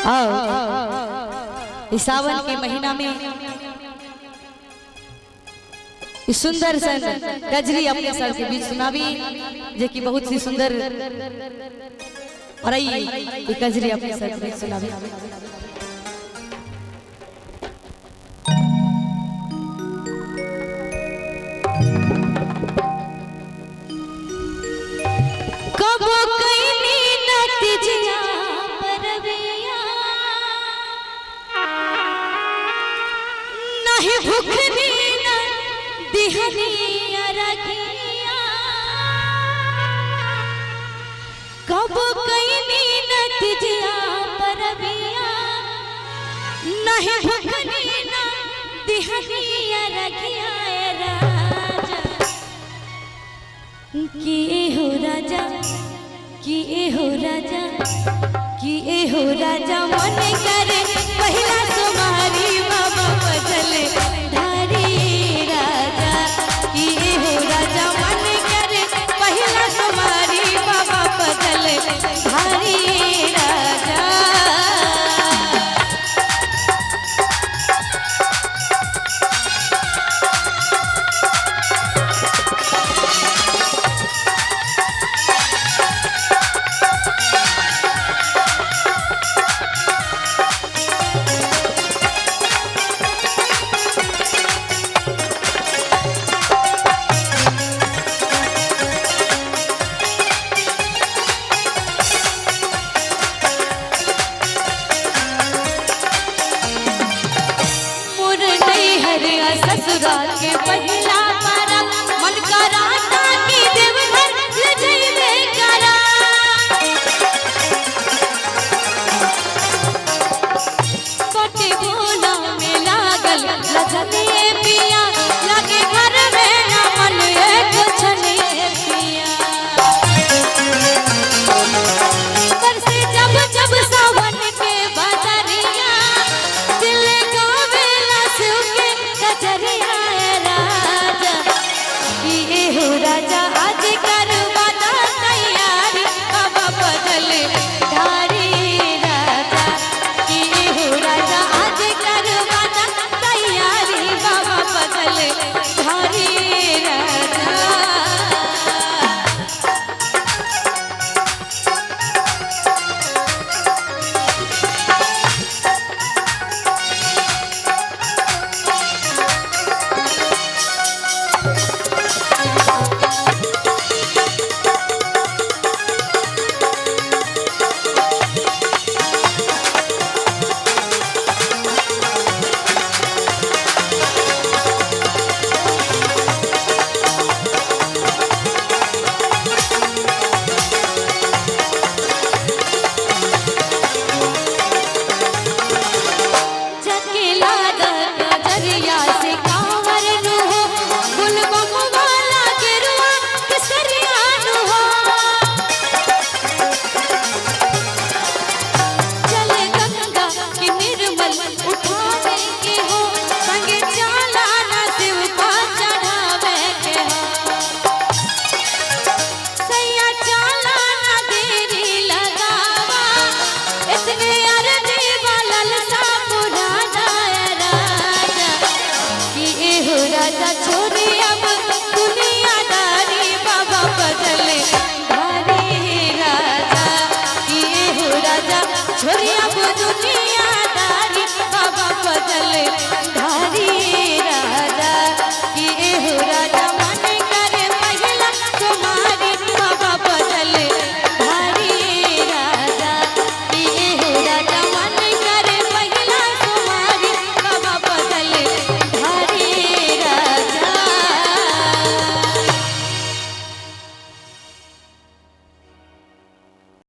आओ इस सावन के महीना में इस सुंदर सन गजरी अपने सर के बीच सुनावी जे कि बहुत सी सुंदर और ये गजरी अपने सर के बीच सुनावी। कब कईनी नतिजिया परबिया नहीं भुखनी ना दिहनिया रखिया राजा कि हो राजा कि हो राजा कि हो राजा मन करे पहला तुम्हारी बाबा बदले धारी राजा कि हो राजा मन करे पहला तुम्हारी बाबा बदले धारी राजा। ससुराल के